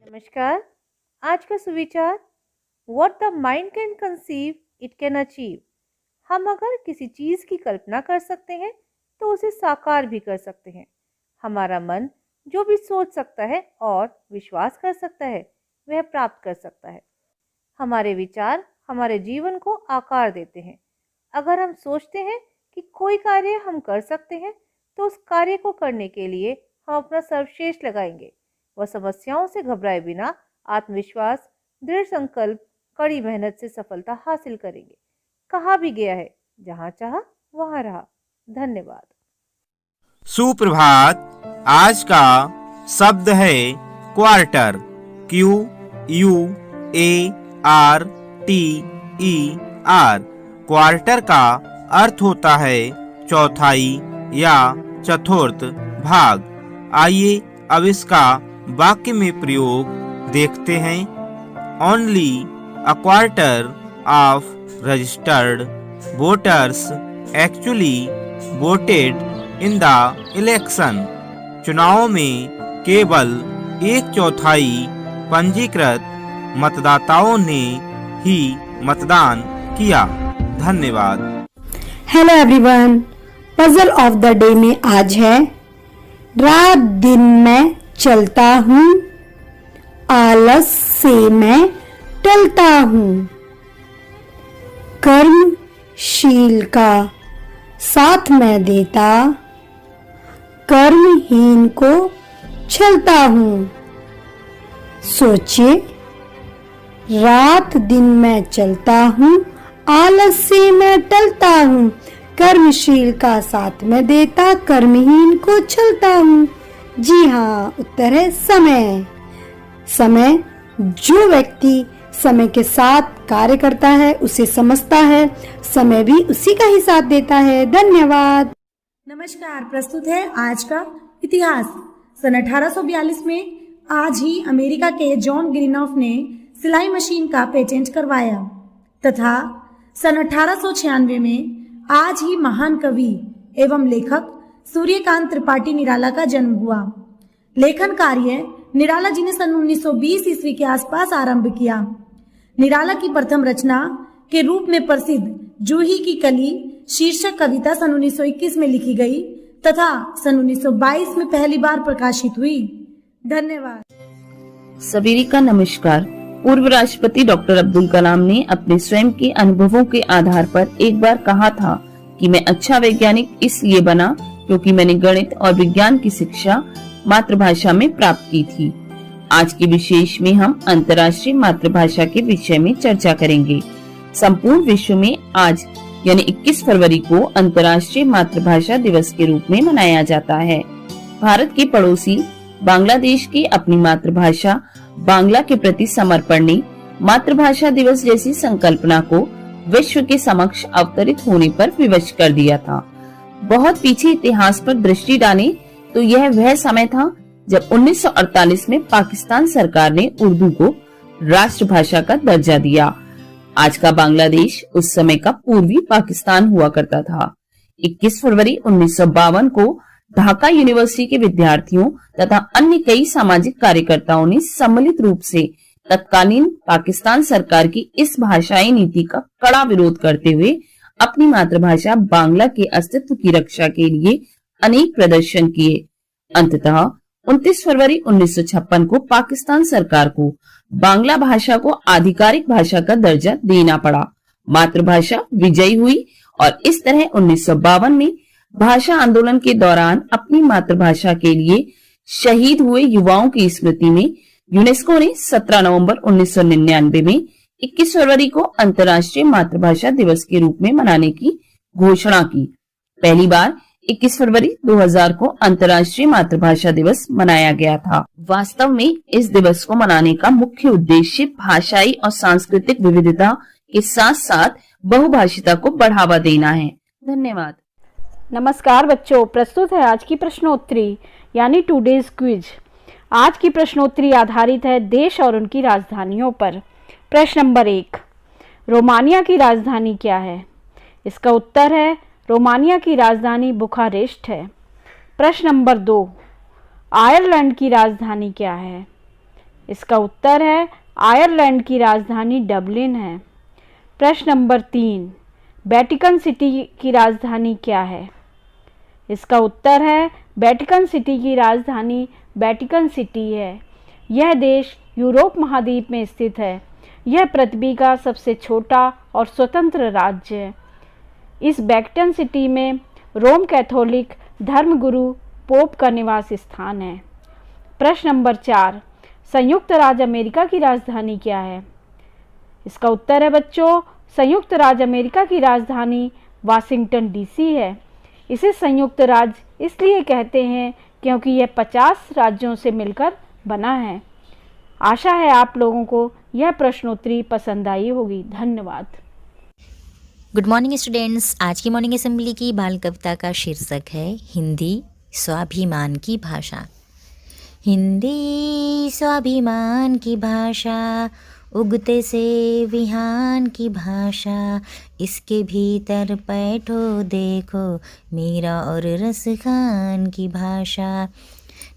नमस्कार। आज का सुविचार, what the mind can conceive it can achieve. हम अगर किसी चीज़ की कल्पना कर सकते हैं तो उसे साकार भी कर सकते हैं। हमारा मन जो भी सोच सकता है और विश्वास कर सकता है वह प्राप्त कर सकता है। हमारे विचार हमारे जीवन को आकार देते हैं। अगर हम सोचते हैं कि कोई कार्य हम कर सकते हैं तो उस कार्य को करने के लिए हम अपना सर्वश्रेष्ठ लगाएंगे। वह समस्याओं से घबराए बिना आत्मविश्वास, दृढ़ संकल्प, कड़ी मेहनत से सफलता हासिल करेंगे। कहा भी गया है, जहाँ चाहा वहाँ रहा। धन्यवाद। सुप्रभात। आज का शब्द है क्वार्टर। QUARTER। क्वार्टर का अर्थ होता है चौथाई या चतुर्थ भाग। आइए अब इसका वाक्य में प्रयोग देखते हैं। Only a quarter of registered voters actually voted in the election. चुनाव में केवल 1/4 पंजीकृत मतदाताओं ने ही मतदान किया। धन्यवाद। Hello everyone, puzzle of the day में आज है रात दिन मैं चलता हूँ, आलस से मैं टलता हूँ। कर्मशील का साथ मैं देता, कर्महीन को चलता हूँ। सोचिए, रात दिन मैं चलता हूँ, आलस से मैं टलता हूँ, कर्मशील का साथ मैं देता, कर्महीन को छलता हूँ। जी हाँ, उत्तर है समय। समय, जो व्यक्ति समय के साथ कार्य करता है उसे समझता है, समय भी उसी का ही साथ देता है। धन्यवाद। नमस्कार, प्रस्तुत है आज का इतिहास। सन 1842 में आज ही अमेरिका के जॉन ग्रीनॉफ ने सिलाई मशीन का पेटेंट करवाया तथा सन 1896 में आज ही महान कवि एवं लेखक सूर्यकांत त्रिपाठी निराला का जन्म हुआ। लेखन कार्य निराला जी ने सन 1920 ईस्वी के आसपास आरंभ किया। निराला की प्रथम रचना के रूप में प्रसिद्ध जूही की कली शीर्षक कविता सन 1921 में लिखी गई तथा सन 1922 में पहली बार प्रकाशित हुई। धन्यवाद। सभी का नमस्कार। पूर्व राष्ट्रपति डॉक्टर अब्दुल कलाम ने अपने स्वयं के अनुभवों के आधार पर एक बार कहा था कि मैं अच्छा वैज्ञानिक इसलिए बना क्योंकि मैंने गणित और विज्ञान की शिक्षा मातृभाषा में प्राप्त की थी। आज के विशेष में हम अंतर्राष्ट्रीय मातृभाषा के विषय में चर्चा करेंगे। संपूर्ण विश्व में आज यानी 21 फरवरी को अंतर्राष्ट्रीय मातृभाषा दिवस के रूप में मनाया जाता है। भारत के पड़ोसी बांग्लादेश की अपनी मातृभाषा बांग्ला के प्रति समर्पण ने मातृभाषा दिवस जैसी संकल्पना को विश्व के समक्ष अवतरित होने पर विवश कर दिया था। बहुत पीछे इतिहास पर दृष्टि डालें तो यह वह समय था जब 1948 में पाकिस्तान सरकार ने उर्दू को राष्ट्रभाषा का दर्जा दिया। आज का बांग्लादेश उस समय का पूर्वी पाकिस्तान हुआ करता था। 21 फरवरी 1952 को ढाका यूनिवर्सिटी के विद्यार्थियों तथा अन्य कई सामाजिक कार्यकर्ताओं ने सम्मिलित रूप से तत्कालीन पाकिस्तान सरकार की इस भाषाई नीति का कड़ा विरोध करते हुए अपनी मातृभाषा बांग्ला के अस्तित्व की रक्षा के लिए अनेक प्रदर्शन किए। अंततः 29 फरवरी 1956 को पाकिस्तान सरकार को बांग्ला भाषा को आधिकारिक भाषा का दर्जा देना पड़ा। मातृभाषा विजयी हुई और इस तरह 1952 में भाषा आंदोलन के दौरान अपनी मातृभाषा के लिए शहीद हुए युवाओं की स्मृति में यूनेस्को ने 17 नवंबर 1999 में 21 फरवरी को अंतर्राष्ट्रीय मातृभाषा दिवस के रूप में मनाने की घोषणा की। पहली बार 21 फरवरी 2000 को अंतर्राष्ट्रीय मातृभाषा दिवस मनाया गया था। वास्तव में इस दिवस को मनाने का मुख्य उद्देश्य भाषाई और सांस्कृतिक विविधता के साथ साथ बहुभाषिता को बढ़ावा देना है। धन्यवाद। नमस्कार बच्चों, प्रस्तुत है आज की प्रश्नोत्तरी यानी टुडेज क्विज। आज की प्रश्नोत्तरी आधारित है देश और उनकी राजधानियों पर। प्रश्न नंबर 1, रोमानिया की राजधानी क्या है? इसका उत्तर है रोमानिया की राजधानी बुखारेस्ट है। प्रश्न नंबर 2, आयरलैंड की राजधानी क्या है? इसका उत्तर है आयरलैंड की राजधानी डबलिन है। प्रश्न नंबर 3, वेटिकन सिटी की राजधानी क्या है? इसका उत्तर है वेटिकन सिटी की राजधानी वेटिकन सिटी है। यह देश यूरोप महाद्वीप में स्थित है। यह पृथ्वी का सबसे छोटा और स्वतंत्र राज्य है। इस वेटिकन सिटी में रोम कैथोलिक धर्मगुरु पोप का निवास स्थान है। प्रश्न नंबर 4, संयुक्त राज्य अमेरिका की राजधानी क्या है? इसका उत्तर है बच्चों संयुक्त राज्य अमेरिका की राजधानी वाशिंगटन डीसी है। इसे संयुक्त राज्य इसलिए कहते हैं क्योंकि यह 50 राज्यों से मिलकर बना है। आशा है आप लोगों को यह प्रश्नोत्तरी पसंद आई होगी। धन्यवाद। Good morning students. आज की मॉर्निंग असेंबली की बाल कविता का शीर्षक है हिंदी स्वाभिमान की भाषा। हिंदी स्वाभिमान की भाषा, उगते से विहान की भाषा, इसके भीतर बैठो देखो मीरा और रस खान की भाषा।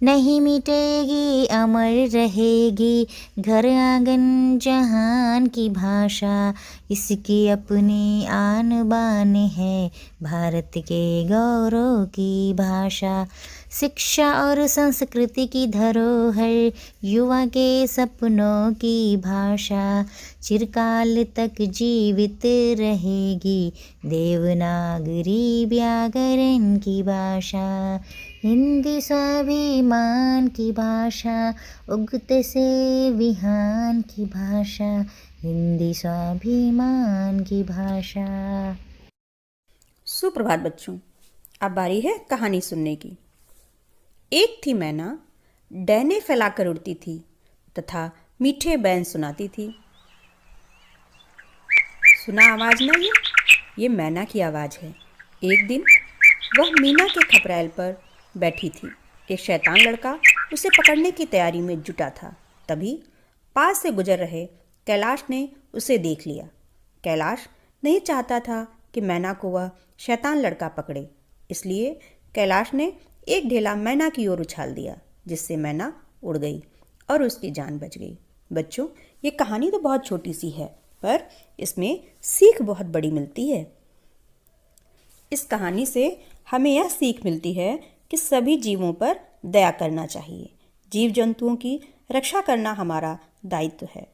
नहीं मिटेगी अमर रहेगी घर आंगन जहान की भाषा, इसकी अपनी आन बान है भारत के गौरव की भाषा। शिक्षा और संस्कृति की धरोहर, युवा के सपनों की भाषा, चिरकाल तक जीवित रहेगी देवनागरी व्याकरण की भाषा। हिंदी स्वाभिमान की भाषा, उगते से विहान की भाषा, हिंदी स्वाभिमान की भाषा। सुप्रभात बच्चों, अब बारी है कहानी सुनने की। एक थी मैना, डैने फैलाकर उड़ती थी तथा मीठे बैन सुनाती थी। सुना आवाज ना, ये मैना की आवाज है। एक दिन वह मीना के खपरेल पर बैठी थी। एक शैतान लड़का उसे पकड़ने की तैयारी में जुटा था। तभी पास से गुजर रहे कैलाश ने उसे देख लिया। कैलाश नहीं चाहता था कि मैना को वह शैतान लड़का पकड़े, इसलिए कैलाश ने एक ढेला मैना की ओर उछाल दिया, जिससे मैना उड़ गई और उसकी जान बच गई। बच्चों, ये कहानी तो बहुत छोटी सी है, पर इसमें सीख बहुत बड़ी मिलती है। इस कहानी से हमें यह सीख मिलती है कि सभी जीवों पर दया करना चाहिए। जीव जंतुओं की रक्षा करना हमारा दायित्व है।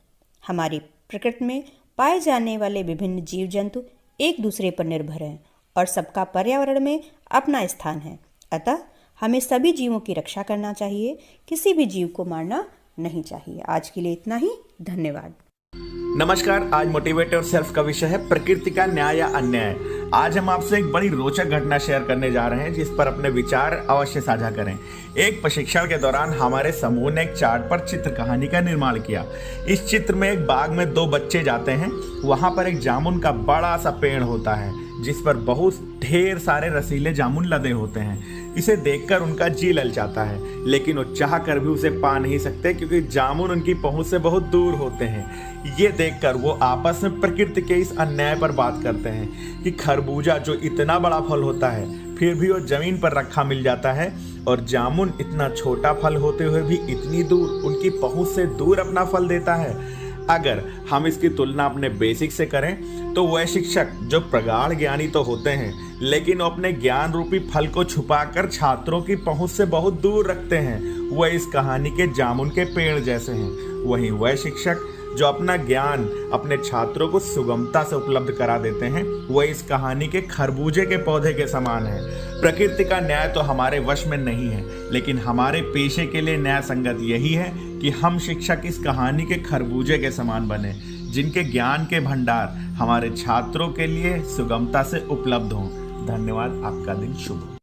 हमारी प्रकृति में पाए जाने वाले विभिन्न जीव जंतु एक दूसरे पर निर्भर हैं और सबका पर्यावरण में अपना स्थान है। अतः हमें सभी जीवों की रक्षा करना चाहिए, किसी भी जीव को मारना नहीं चाहिए। आज के लिए इतना ही, धन्यवाद। नमस्कार। आज मोटिवेट और सेल्फ का विषय है प्रकृति का न्याय या अन्याय। आज हम आपसे एक बड़ी रोचक घटना शेयर करने जा रहे हैं, जिस पर अपने विचार अवश्य साझा करें। एक प्रशिक्षण के दौरान हमारे समूह ने एक चार्ट पर चित्र कहानी का निर्माण किया। इस चित्र में एक बाग में 2 बच्चे जाते हैं। वहां पर एक जामुन का बड़ा सा पेड़ होता है, जिस पर बहुत ढेर सारे रसीले जामुन लदे होते हैं। इसे देखकर उनका जी ललचाता है, लेकिन वो चाह कर भी उसे पा नहीं सकते, क्योंकि जामुन उनकी पहुंच से बहुत दूर होते हैं। ये देखकर वो आपस में प्रकृति के इस अन्याय पर बात करते हैं कि खरबूजा जो इतना बड़ा फल होता है, फिर भी वो जमीन पर रखा मिल जाता है, और जामुन इतना छोटा फल होते हुए भी इतनी दूर, उनकी पहुंच से दूर अपना फल देता है। अगर हम इसकी तुलना अपने बेसिक से करें तो वह शिक्षक जो प्रगाढ़ ज्ञानी तो होते हैं, लेकिन वो अपने ज्ञान रूपी फल को छुपाकर छात्रों की पहुंच से बहुत दूर रखते हैं, वह इस कहानी के जामुन के पेड़ जैसे हैं। वहीं वह शिक्षक जो अपना ज्ञान अपने छात्रों को सुगमता से उपलब्ध करा देते हैं, वह इस कहानी के खरबूजे के पौधे के समान है। प्रकृति का न्याय तो हमारे वश में नहीं है, लेकिन हमारे पेशे के लिए न्याय संगत यही है कि हम शिक्षक इस कहानी के खरबूजे के समान बने, जिनके ज्ञान के भंडार हमारे छात्रों के लिए सुगमता से उपलब्ध हों। धन्यवाद। आपका दिन शुभ हो।